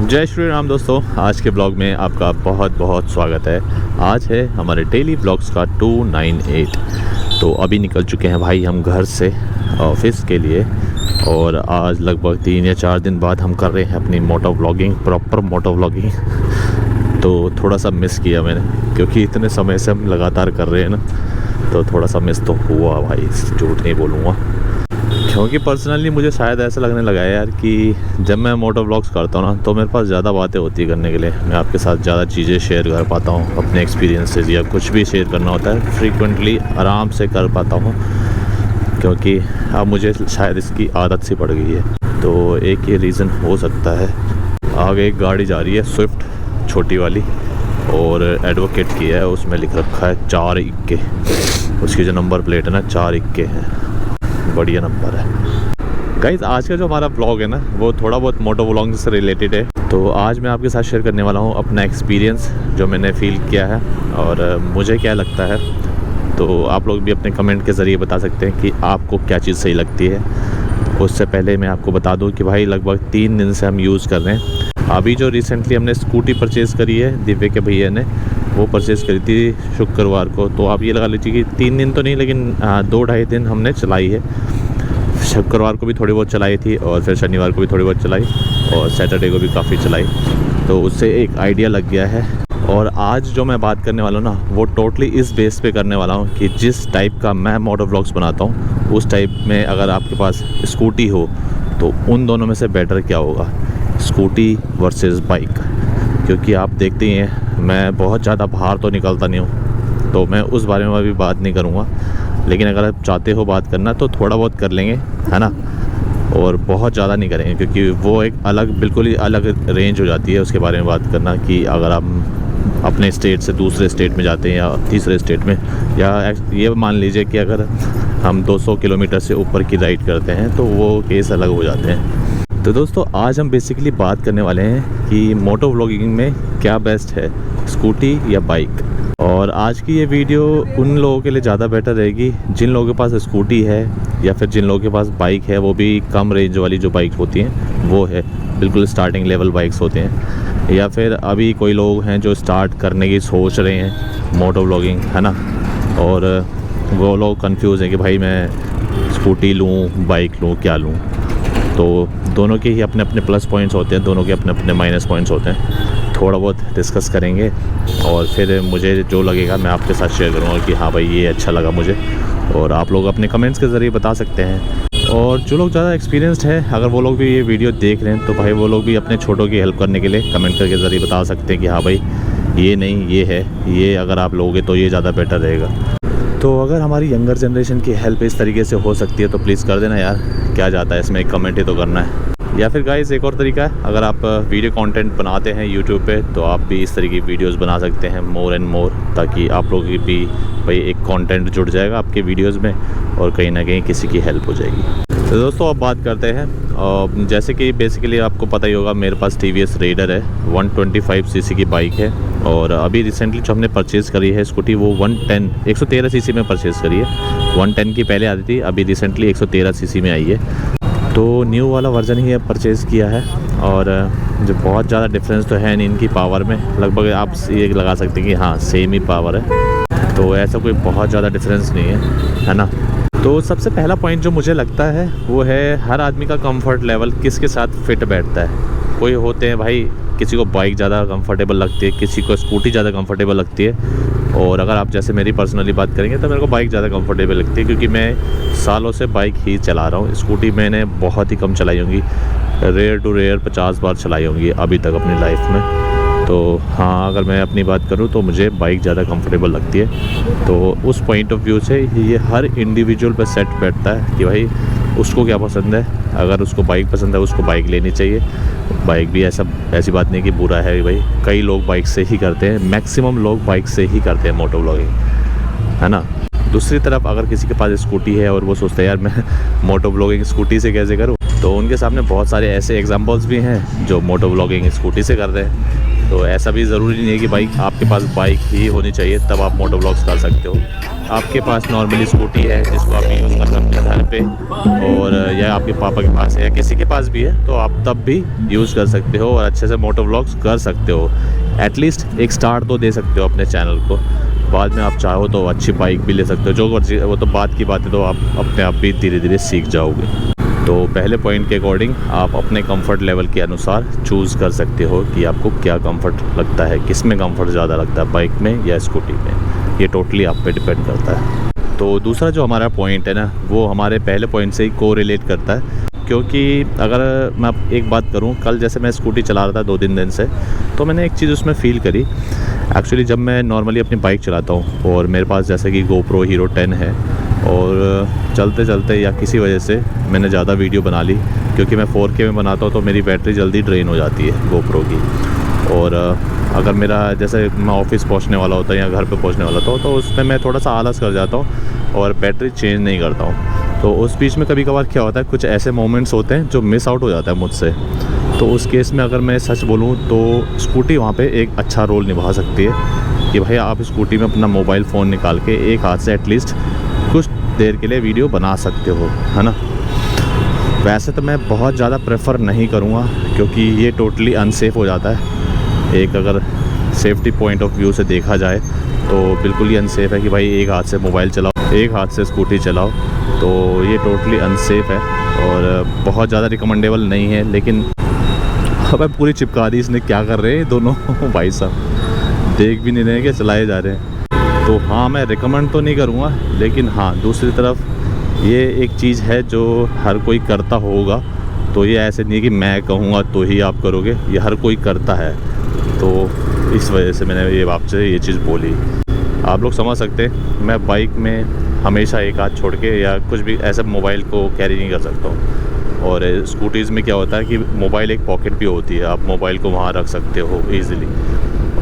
जय श्री राम दोस्तों, आज के ब्लॉग में आपका बहुत बहुत स्वागत है। आज है हमारे डेली ब्लॉग्स का 298। तो अभी निकल चुके हैं भाई हम घर से ऑफिस के लिए, और आज लगभग 3 या 4 दिन बाद हम कर रहे हैं अपनी moto vlogging, proper moto vlogging. तो थोड़ा सा मिस किया मैंने, क्योंकि इतने समय से हम लगातार कर रहे हैं ना, तो थोड़ा सा मिस तो हुआ भाई, झूठ नहीं बोलूँगा। क्योंकि पर्सनली मुझे शायद ऐसा लगने लगा है यार कि जब मैं मोटो व्लॉग्स करता हूँ ना, तो मेरे पास ज़्यादा बातें होती है करने के लिए। मैं आपके साथ ज़्यादा चीज़ें शेयर कर पाता हूँ, अपने एक्सपीरियंसेस या कुछ भी शेयर करना होता है फ्रीक्वेंटली आराम से कर पाता हूँ, क्योंकि अब मुझे शायद इसकी आदत सी पड़ गई है। तो एक ये रीज़न हो सकता है। आगे एक गाड़ी जा रही है स्विफ्ट छोटी वाली, और एडवोकेट की है, उसमें लिख रखा है 4 इक्के। उसकी जो नंबर प्लेट है ना 4 इक्के है, बढ़िया नंबर है। गाइज़ आज का जो हमारा व्लॉग है ना, वो थोड़ा बहुत मोटो व्लॉगिंग से रिलेटेड है। तो आज मैं आपके साथ शेयर करने वाला हूँ अपना एक्सपीरियंस, जो मैंने फ़ील किया है और मुझे क्या लगता है। तो आप लोग भी अपने कमेंट के ज़रिए बता सकते हैं कि आपको क्या चीज़ सही लगती है। उससे पहले मैं आपको बता दूँ कि भाई लगभग 3 दिन से हम यूज़ कर रहे हैं। अभी जो रिसेंटली हमने स्कूटी परचेज़ करी है, दिव्य के भैया ने वो परचेज़ करी थी शुक्रवार को। तो आप ये लगा लीजिए कि 3 दिन तो नहीं, लेकिन 2-2.5 दिन हमने चलाई है। शुक्रवार को भी थोड़ी बहुत चलाई थी, और फिर शनिवार को भी थोड़ी बहुत चलाई, और सैटरडे को भी काफ़ी चलाई। तो उससे एक आइडिया लग गया है। और आज जो मैं बात करने वाला हूँ ना, वो टोटली इस बेस पे करने वाला हूँ कि जिस टाइप का मैं मोटो व्लॉग्स बनाता हूँ, उस टाइप में अगर आपके पास स्कूटी हो तो उन दोनों में से बेटर क्या होगा, स्कूटी वर्सेस बाइक। क्योंकि आप देखते ही हैं मैं बहुत ज़्यादा बाहर तो निकलता नहीं हूँ, तो मैं उस बारे में अभी बात नहीं करूँगा। लेकिन अगर आप चाहते हो बात करना तो थोड़ा बहुत कर लेंगे, है ना, और बहुत ज़्यादा नहीं करेंगे, क्योंकि वो एक अलग, बिल्कुल ही अलग रेंज हो जाती है उसके बारे में बात करना। कि अगर आप अपने स्टेट से दूसरे स्टेट में जाते हैं या तीसरे स्टेट में, या ये मान लीजिए कि अगर हम 200 किलोमीटर से ऊपर की राइड करते हैं, तो वो केस अलग हो जाते हैं। तो दोस्तों आज हम बेसिकली बात करने वाले हैं कि मोटो व्लॉगिंग में क्या बेस्ट है, स्कूटी या बाइक। और आज की ये वीडियो उन लोगों के लिए ज़्यादा बेटर रहेगी जिन लोगों के पास स्कूटी है, या फिर जिन लोगों के पास बाइक है, वो भी कम रेंज वाली जो बाइक होती हैं वो है, बिल्कुल स्टार्टिंग लेवल बाइक्स होते हैं। या फिर अभी कोई लोग हैं जो स्टार्ट करने की सोच रहे हैं मोटो व्लॉगिंग, है ना, और वो लोग कंफ्यूज हैं कि भाई मैं स्कूटी लूँ, बाइक लूँ, क्या लूँ। तो दोनों के ही अपने अपने प्लस पॉइंट्स होते हैं, दोनों के अपने अपने माइनस पॉइंट्स होते हैं। थोड़ा बहुत डिस्कस करेंगे, और फिर मुझे जो लगेगा मैं आपके साथ शेयर करूँगा कि हाँ भाई ये अच्छा लगा मुझे। और आप लोग अपने कमेंट्स के ज़रिए बता सकते हैं। और जो लोग ज़्यादा एक्सपीरियंस्ड है, अगर वो लोग भी ये वीडियो देख रहे हैं, तो भाई वो लोग भी अपने छोटों की हेल्प करने के लिए कमेंट करके ज़रिए बता सकते हैं कि हाँ भाई ये नहीं, ये है, ये अगर आप लोगे तो ये ज़्यादा बेटर रहेगा। तो अगर हमारी यंगर जनरेशन की हेल्प इस तरीके से हो सकती है तो प्लीज़ कर देना यार, क्या जाता है इसमें, एक कमेंट ही तो करना है। या फिर गाइस एक और तरीका है, अगर आप वीडियो कंटेंट बनाते हैं यूट्यूब पे, तो आप भी इस तरीके की वीडियोस बना सकते हैं मोर एंड मोर, ताकि आप लोगों की भी भाई एक कंटेंट जुड़ जाएगा आपके वीडियोस में, और कहीं ना कहीं किसी की हेल्प हो जाएगी। तो दोस्तों अब बात करते हैं। जैसे कि बेसिकली आपको पता ही होगा, मेरे पास TVS रेडर है, 125 सीसी की बाइक है। और अभी रिसेंटली जो हमने परचेज़ करी है स्कूटी, वो 113 सीसी में परचेज़ करी है। 110 की पहले आती थी, अभी रिसेंटली 113 सीसी में आई है। तो न्यू वाला वर्जन ही परचेज़ किया है, और जो बहुत ज़्यादा डिफरेंस तो है नहीं इनकी पावर में, लगभग आप ये लगा सकते हैं कि हाँ सेम ही पावर है। तो ऐसा कोई बहुत ज़्यादा डिफरेंस नहीं है ना। तो सबसे पहला पॉइंट जो मुझे लगता है वो है हर आदमी का कंफर्ट लेवल किसके साथ फिट बैठता है। कोई होते हैं भाई, किसी को बाइक ज़्यादा कंफर्टेबल लगती है, किसी को स्कूटी ज़्यादा कंफर्टेबल लगती है। और अगर आप जैसे मेरी पर्सनली बात करेंगे तो मेरे को बाइक ज़्यादा कंफर्टेबल लगती है, क्योंकि मैं सालों से बाइक ही चला रहा हूँ। स्कूटी मैंने बहुत ही कम चलाई होंगी, रेयर टू रेयर 50 बार चलाई होंगी अभी तक अपनी लाइफ में। तो हाँ, अगर मैं अपनी बात करूँ तो मुझे बाइक ज़्यादा कंफर्टेबल लगती है। तो उस पॉइंट ऑफ व्यू से ये हर इंडिविजुअल पर सेट बैठता है कि भाई उसको क्या पसंद है। अगर उसको बाइक पसंद है, उसको बाइक लेनी चाहिए। बाइक भी ऐसी बात नहीं कि बुरा है भाई, कई लोग बाइक से ही करते हैं, मैक्सिमम लोग बाइक से ही करते हैं मोटो व्लॉगिंग, है ना। दूसरी तरफ अगर किसी के पास स्कूटी है और वो सोचता है यार मैं मोटो व्लॉगिंग स्कूटी से कैसे करूँ, तो उनके सामने बहुत सारे ऐसे एग्जांपल्स भी हैं जो मोटो व्लॉगिंग स्कूटी से कर रहे हैं। तो ऐसा भी ज़रूरी नहीं है कि भाई आपके पास बाइक ही होनी चाहिए तब आप मोटो व्लॉग्स कर सकते हो। आपके पास नॉर्मली स्कूटी है जिसको आप यूज़ कर सकते हैं घर पे, और या आपके पापा के पास है या किसी के पास भी है, तो आप तब भी यूज़ कर सकते हो और अच्छे से मोटो व्लॉग्स कर सकते हो। एटलीस्ट एक स्टार्ट तो दे सकते हो अपने चैनल को। बाद में आप चाहो तो अच्छी बाइक भी ले सकते हो, जो वो तो बात की बात है, तो आप अपने आप भी धीरे धीरे सीख जाओगे। तो पहले पॉइंट के अकॉर्डिंग आप अपने कंफर्ट लेवल के अनुसार चूज़ कर सकते हो कि आपको क्या कंफर्ट लगता है, किस में कंफर्ट ज़्यादा लगता है, बाइक में या स्कूटी में। ये टोटली आप पे डिपेंड करता है। तो दूसरा जो हमारा पॉइंट है ना, वो हमारे पहले पॉइंट से ही कोरिलेट करता है। क्योंकि अगर मैं एक बात करूं, कल जैसे मैं स्कूटी चला रहा था 2-3 दिन से, तो मैंने एक चीज़ उसमें फ़ील करी। एक्चुअली जब मैं नॉर्मली अपनी बाइक चलाता हूं और मेरे पास जैसे कि GoPro Hero 10 है, और चलते चलते या किसी वजह से मैंने ज़्यादा वीडियो बना ली, क्योंकि मैं 4K में बनाता हूँ तो मेरी बैटरी जल्दी ड्रेन हो जाती है GoPro की। और अगर मेरा जैसे मैं ऑफिस पहुँचने वाला होता है या घर पे पहुँचने वाला होता हूँ, तो उसमें मैं थोड़ा सा आलस कर जाता हूँ और बैटरी चेंज नहीं करता हूँ। तो उस बीच में कभी कभार क्या होता है, कुछ ऐसे मोमेंट्स होते हैं जो मिस आउट हो जाता है मुझसे। तो उस केस में अगर मैं सच बोलूँ तो स्कूटी वहाँ पे एक अच्छा रोल निभा सकती है कि भाई आप स्कूटी में अपना मोबाइल फ़ोन निकाल के एक हाथ से एटलीस्ट कुछ देर के लिए वीडियो बना सकते हो, है ना। वैसे तो मैं बहुत ज़्यादा प्रेफर नहीं करूँगा, क्योंकि ये टोटली अनसेफ़ हो जाता है। एक अगर सेफ्टी पॉइंट ऑफ व्यू से देखा जाए तो बिल्कुल ही अनसेफ़ है कि भाई एक हाथ से मोबाइल चलाओ, एक हाथ से स्कूटी चलाओ। तो ये टोटली अनसेफ़ है और बहुत ज़्यादा रिकमेंडेबल नहीं है। लेकिन अब पूरी चिपका दी इसने, क्या कर रहे हैं दोनों भाई साहब, देख भी नहीं रहे हैं कि चलाए जा रहे हैं। तो हाँ, मैं रिकमेंड तो नहीं करूँगा, लेकिन हाँ दूसरी तरफ ये एक चीज़ है जो हर कोई करता होगा। तो ये ऐसे नहीं है कि मैं कहूँगा तो ही आप करोगे, ये हर कोई करता है। तो इस वजह से मैंने ये आपसे ये चीज़ बोली। आप लोग समझ सकते हैं, मैं बाइक में हमेशा एक हाथ छोड़ के या कुछ भी ऐसा मोबाइल को कैरी नहीं कर सकता हूँ। और स्कूटीज़ में क्या होता है कि मोबाइल एक पॉकेट भी होती है, आप मोबाइल को वहाँ रख सकते हो ईज़िली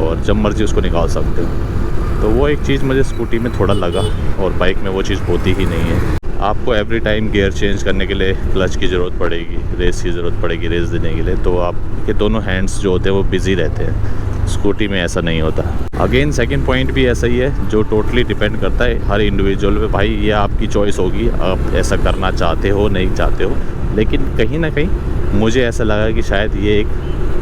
और जब मर्ज़ी उसको निकाल सकते हो। तो वो एक चीज़ मुझे स्कूटी में थोड़ा लगा, और बाइक में वो चीज़ होती ही नहीं है। आपको एवरी टाइम गियर चेंज करने के लिए क्लच की ज़रूरत पड़ेगी, रेस की ज़रूरत पड़ेगी रेस देने के लिए, तो आपके दोनों हैंड्स जो होते हैं वो बिज़ी रहते हैं। स्कूटी में ऐसा नहीं होता। अगेन सेकंड पॉइंट भी ऐसा ही है, जो टोटली डिपेंड करता है हर इंडिविजुअल पे। भाई ये आपकी चॉइस होगी, आप ऐसा करना चाहते हो नहीं चाहते हो। लेकिन कहीं ना कहीं मुझे ऐसा लगा कि शायद ये एक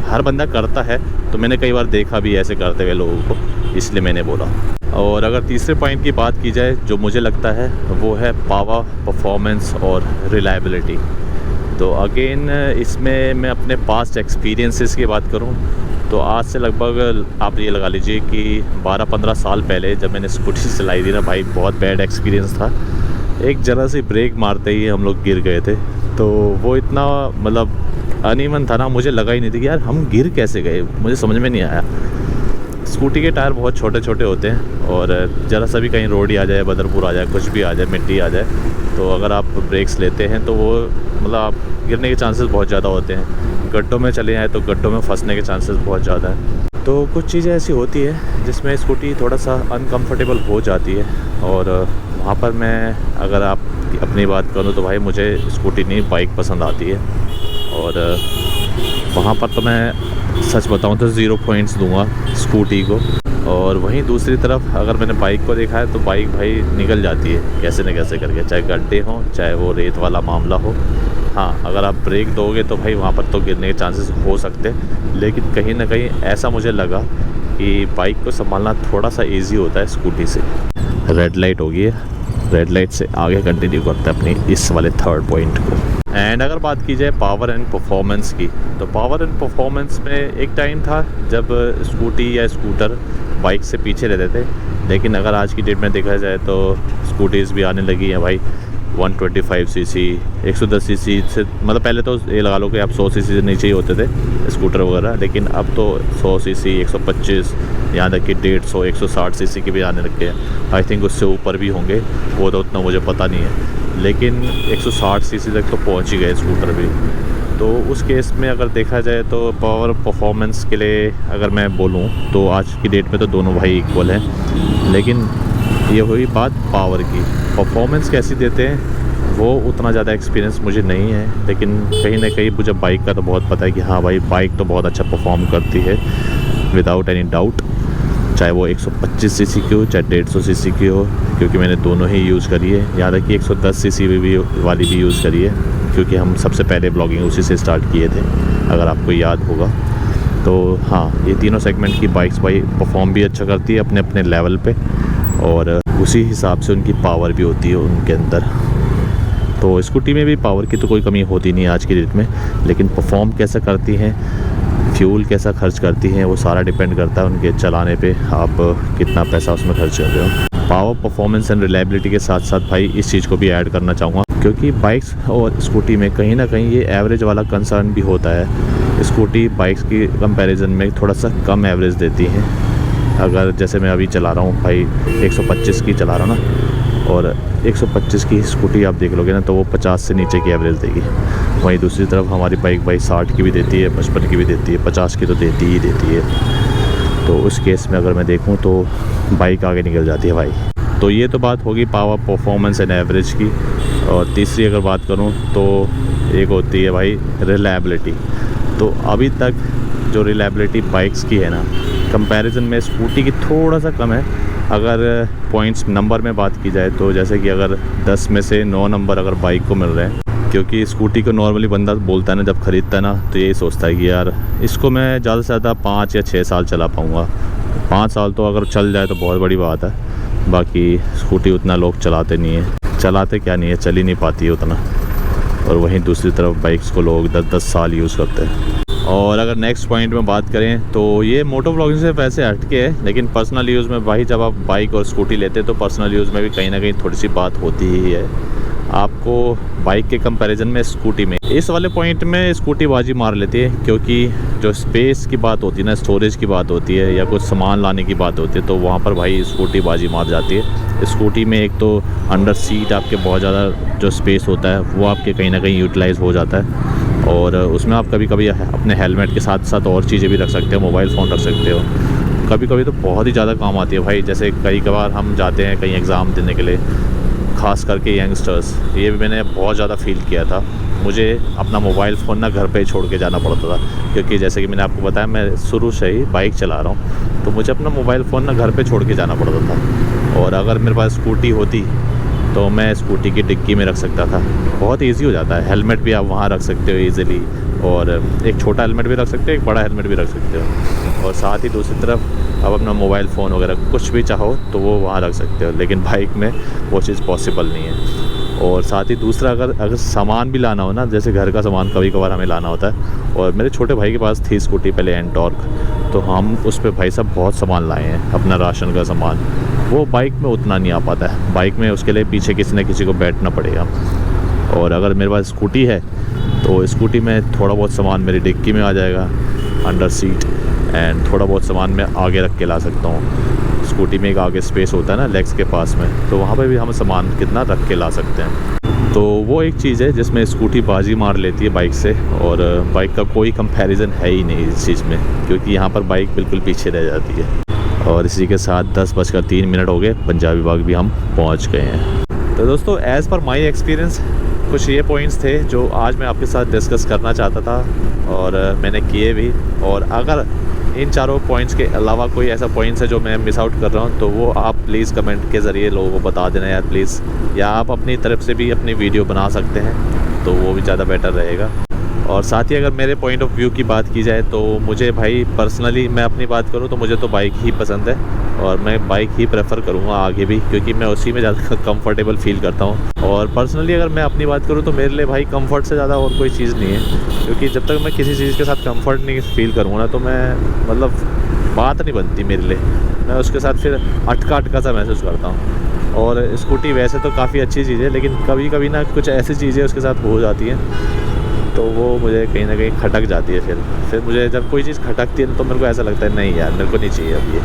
हर बंदा करता है, तो मैंने कई बार देखा भी ऐसे करते हुए लोगों को, इसलिए मैंने बोला। और अगर तीसरे पॉइंट की बात की जाए, जो मुझे लगता है वो है पावर, परफॉर्मेंस और रिलायबिलिटी। तो अगेन इसमें मैं अपने पास्ट एक्सपीरियंसेस की बात करूं तो आज से लगभग आप ये लगा लीजिए कि 12-15 साल पहले जब मैंने स्कूटी चलाई थी ना भाई, बहुत बैड एक्सपीरियंस था। एक ज़रा सी ब्रेक मारते ही हम लोग गिर गए थे। तो वो इतना मतलब अनइवन था ना, मुझे लगा ही नहीं था कि यार हम गिर कैसे गए, मुझे समझ में नहीं आया। स्कूटी के टायर बहुत छोटे छोटे होते हैं, और ज़रा सा भी कहीं रोड ही आ जाए, बदरपुर आ जाए, कुछ भी आ जाए, मिट्टी आ जाए, तो अगर आप ब्रेक्स लेते हैं तो वो मतलब आप गिरने के चांसेस बहुत ज़्यादा होते हैं। गड्ढों में चले जाएँ तो गड्ढों में फंसने के चांसेस बहुत ज़्यादा है। तो कुछ चीज़ें ऐसी होती है जिसमें स्कूटी थोड़ा सा अनकम्फर्टेबल हो जाती है, और वहाँ पर मैं अगर आप अपनी बात करूँ तो भाई मुझे स्कूटी नहीं बाइक पसंद आती है। और वहाँ पर तो मैं सच बताऊँ तो 0 पॉइंट्स दूंगा स्कूटी को। और वहीं दूसरी तरफ अगर मैंने बाइक को देखा है तो बाइक भाई निकल जाती है कैसे न कैसे करके, चाहे गड्ढे हों चाहे वो रेत वाला मामला हो। हाँ, अगर आप ब्रेक दोगे तो भाई वहाँ पर तो गिरने के चांसेस हो सकते हैं, लेकिन कहीं ना कहीं ऐसा मुझे लगा कि बाइक को संभालना थोड़ा सा ईजी होता है स्कूटी से। रेड लाइट हो गई है, रेड लाइट से आगे कंटिन्यू करते हैं अपनी इस वाले थर्ड पॉइंट को। एंड अगर बात की जाए पावर एंड परफॉर्मेंस की, तो पावर एंड परफॉर्मेंस में एक टाइम था जब स्कूटी या स्कूटर बाइक से पीछे रहते थे, लेकिन अगर आज की डेट में देखा जाए तो स्कूटीज़ भी आने लगी हैं भाई। 125 सीसी, 110 सीसी से, मतलब पहले तो ये लगा लो कि आप 100 सीसी से नीचे ही होते थे स्कूटर वगैरह, लेकिन अब तो 100 सीसी, 125, यहाँ तक कि 150, 160 सीसी के भी आने लग गए हैं। आई थिंक उससे ऊपर भी होंगे, वो तो उतना मुझे पता नहीं है, लेकिन 160 सीसी तक तो पहुँच ही गए स्कूटर भी। तो उस केस में अगर देखा जाए तो पावर परफॉर्मेंस के लिए अगर मैं बोलूँ तो आज की डेट में तो दोनों भाई इक्वल हैं। लेकिन ये हुई बात पावर की। परफॉर्मेंस कैसी देते हैं वो उतना ज़्यादा एक्सपीरियंस मुझे नहीं है, लेकिन कहीं ना कहीं मुझे बाइक का तो बहुत पता है कि हाँ भाई बाइक तो बहुत अच्छा परफॉर्म करती है। विदाउट एनी डाउट, चाहे वो 125 सीसी की हो चाहे 150 सीसी की हो, क्योंकि मैंने दोनों ही यूज़ करी है। याद है कि 110 सीसी वाली भी यूज़ करी है, क्योंकि हम सबसे पहले ब्लॉगिंग उसी से स्टार्ट किए थे, अगर आपको याद होगा। तो हाँ, ये तीनों सेगमेंट की बाइक्स भाई परफॉर्म भी अच्छा करती है अपने अपने लेवल पे, और उसी हिसाब से उनकी पावर भी होती है उनके अंदर। तो स्कूटी में भी पावर की तो कोई कमी होती नहीं आज की डेट में, लेकिन परफॉर्म कैसा करती हैं, फ्यूल कैसा खर्च करती हैं, वो सारा डिपेंड करता है उनके चलाने पे, आप कितना पैसा उसमें खर्च कर रहे हो। पावर, परफॉर्मेंस एंड रिलायबिलिटी के साथ साथ भाई इस चीज़ को भी ऐड करना चाहूँगा, क्योंकि बाइक्स और स्कूटी में कहीं ना कहीं ये एवरेज वाला कंसर्न भी होता है। स्कूटी बाइक्स की कंपैरिजन में थोड़ा सा कम एवरेज देती हैं। अगर जैसे मैं अभी चला रहा हूँ भाई 125 की चला रहा हूँ ना, और 125 की स्कूटी आप देख लोगे ना तो वो 50 से नीचे की एवरेज देगी। वहीं दूसरी तरफ हमारी बाइक भाई 60 की भी देती है, 55 की भी देती है, 50 की तो देती ही देती है। तो उस केस में अगर मैं देखूं तो बाइक आगे निकल जाती है भाई। तो ये तो बात होगी पावर, परफॉर्मेंस एंड एवरेज की। और तीसरी अगर बात करूं तो एक होती है भाई रिलायबिलिटी। तो अभी तक जो रिलायबिलिटी बाइक्स की है ना, कंपैरिजन में स्कूटी की थोड़ा सा कम है। अगर पॉइंट्स नंबर में बात की जाए तो जैसे कि अगर 10 में से 9 नंबर अगर बाइक को मिल रहे हैं, क्योंकि स्कूटी को नॉर्मली बंदा बोलता है ना जब ख़रीदता है ना, तो यही सोचता है कि यार इसको मैं ज़्यादा से ज़्यादा 5 या 6 साल चला पाऊँगा। 5 साल तो अगर चल जाए तो बहुत बड़ी बात है। बाकी स्कूटी उतना लोग चलाते नहीं है, चलाते क्या नहीं है, चल ही नहीं पाती है उतना। और वहीं दूसरी तरफ बाइक्स को लोग 10-10 साल यूज़ करते हैं। और अगर नेक्स्ट पॉइंट में बात करें तो ये मोटो ब्लॉगिंग से वैसे हटके है, लेकिन पर्सनल यूज़ में भाई जब आप बाइक और स्कूटी लेते हैं तो पर्सनल यूज़ में भी कहीं ना कहीं थोड़ी सी बात होती ही है आपको बाइक के कंपैरिजन में। स्कूटी में इस वाले पॉइंट में स्कूटी बाजी मार लेती है, क्योंकि जो स्पेस की बात होती है ना, स्टोरेज की बात होती है या कुछ सामान लाने की बात होती है, तो वहाँ पर भाई स्कूटी बाजी मार जाती है। स्कूटी में एक तो अंडर सीट आपके बहुत ज़्यादा जो स्पेस होता है वो आपके कहीं ना कहीं यूटिलाइज़ हो जाता है, और उसमें आप कभी कभी अपने हेलमेट के साथ साथ और चीज़ें भी रख सकते हो, मोबाइल फ़ोन रख सकते हो। कभी कभी तो बहुत ही ज़्यादा काम आती है भाई। जैसे कई बार हम जाते हैं कहीं एग्ज़ाम देने के लिए, ख़ास करके यंगस्टर्स, ये भी मैंने बहुत ज़्यादा फ़ील किया था। मुझे अपना मोबाइल फ़ोन ना घर पे ही छोड़ के जाना पड़ता था, क्योंकि जैसे कि मैंने आपको बताया मैं शुरू से ही बाइक चला रहा हूँ, तो मुझे अपना मोबाइल फ़ोन ना घर पे छोड़ के जाना पड़ता था। और अगर मेरे पास स्कूटी होती तो मैं स्कूटी की डिक्की में रख सकता था। बहुत ईजी हो जाता है, हेलमेट भी आप वहाँ रख सकते हो ईज़िली, और एक छोटा हेलमेट भी रख सकते हो, एक बड़ा हेलमेट भी रख सकते हो, और साथ ही दूसरी तरफ आप अपना मोबाइल फ़ोन वगैरह कुछ भी चाहो तो वो वहाँ रख सकते हो। लेकिन बाइक में वो चीज़ पॉसिबल नहीं है। और साथ ही दूसरा, अगर सामान भी लाना हो ना, जैसे घर का सामान कभी कभार हमें लाना होता है, और मेरे छोटे भाई के पास थी स्कूटी पहले एंटॉर्क, तो हम उस पर भाई साहब बहुत सामान लाए हैं, अपना राशन का सामान। वो बाइक में उतना नहीं आ पाता है, बाइक में उसके लिए पीछे किसी न किसी को बैठना पड़ेगा। और अगर मेरे पास स्कूटी है तो स्कूटी में थोड़ा बहुत सामान मेरी डिक्की में आ जाएगा अंडर सीट, एंड थोड़ा बहुत सामान मैं आगे रख के ला सकता हूँ। स्कूटी में एक आगे स्पेस होता है ना लेग्स के पास में, तो वहाँ पे भी हम सामान कितना रख के ला सकते हैं। तो वो एक चीज़ है जिसमें स्कूटी बाजी मार लेती है बाइक से, और बाइक का कोई कंपैरिजन है ही नहीं इस चीज़ में, क्योंकि यहाँ पर बाइक बिल्कुल पीछे रह जाती है। और इसी के साथ 10:03 हो गए, पंजाबी बाग भी हम पहुँच गए हैं। तो दोस्तों, एज़ पर माई एक्सपीरियंस कुछ ये पॉइंट्स थे जो आज मैं आपके साथ डिस्कस करना चाहता था, और मैंने किए भी। और अगर इन चारों पॉइंट्स के अलावा कोई ऐसा पॉइंट्स है जो मैं मिस आउट कर रहा हूँ, तो वो आप प्लीज़ कमेंट के ज़रिए लोगों को बता देना यार प्लीज़, या आप अपनी तरफ से भी अपनी वीडियो बना सकते हैं, तो वो भी ज़्यादा बेटर रहेगा। और साथ ही अगर मेरे पॉइंट ऑफ व्यू की बात की जाए तो मुझे भाई पर्सनली, मैं अपनी बात करूं तो मुझे तो बाइक ही पसंद है, और मैं बाइक ही प्रेफर करूंगा आगे भी, क्योंकि मैं उसी में ज़्यादा कंफर्टेबल फील करता हूं। और पर्सनली अगर मैं अपनी बात करूं तो मेरे लिए भाई कंफर्ट से ज़्यादा और कोई चीज़ नहीं है, क्योंकि जब तक मैं किसी चीज़ के साथ कंफर्ट नहीं फील करूँगा ना, तो मैं मतलब बात नहीं बनती मेरे लिए, मैं उसके साथ फिर अटका सा महसूस करता हूँ। और स्कूटी वैसे तो काफ़ी अच्छी चीज़ है, लेकिन कभी कभी ना कुछ ऐसी चीज़ें उसके साथ हो जाती हैं तो वो मुझे कहीं ना कहीं खटक जाती है। फिर मुझे जब कोई चीज़ खटकती है तो मेरे को ऐसा लगता है नहीं यार मेरे को नहीं चाहिए अब ये,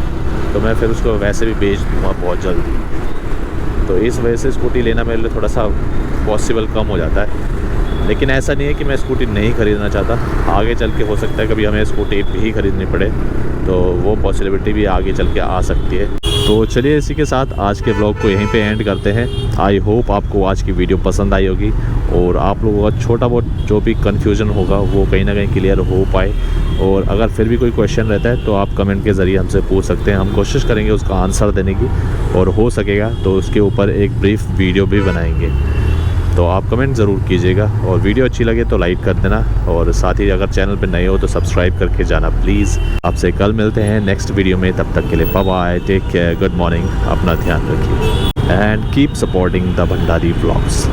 तो मैं फिर उसको वैसे भी बेच दूँगा बहुत जल्दी। तो इस वजह से स्कूटी लेना मेरे लिए थोड़ा सा पॉसिबल कम हो जाता है। लेकिन ऐसा नहीं है कि मैं स्कूटी नहीं ख़रीदना चाहता, आगे चल के हो सकता है कभी हमें स्कूटी भी खरीदनी पड़े, तो वो पॉसिबिलिटी भी आगे चल के आ सकती है। तो चलिए इसी के साथ आज के ब्लॉग को यहीं पे एंड करते हैं। आई होप आपको आज की वीडियो पसंद आई होगी और आप लोगों का छोटा बहुत जो भी कन्फ्यूज़न होगा वो कहीं ना कहीं क्लियर हो पाए। और अगर फिर भी कोई क्वेश्चन रहता है तो आप कमेंट के ज़रिए हमसे पूछ सकते हैं, हम कोशिश करेंगे उसका आंसर देने की, और हो सकेगा तो उसके ऊपर एक ब्रीफ वीडियो भी बनाएंगे। तो आप कमेंट ज़रूर कीजिएगा और वीडियो अच्छी लगे तो लाइक कर देना, और साथ ही अगर चैनल पर नए हो तो सब्सक्राइब करके जाना प्लीज़। आपसे कल मिलते हैं नेक्स्ट वीडियो में, तब तक के लिए bye bye, take care, good morning, अपना ध्यान रखिए and keep supporting the Bhandari vlogs.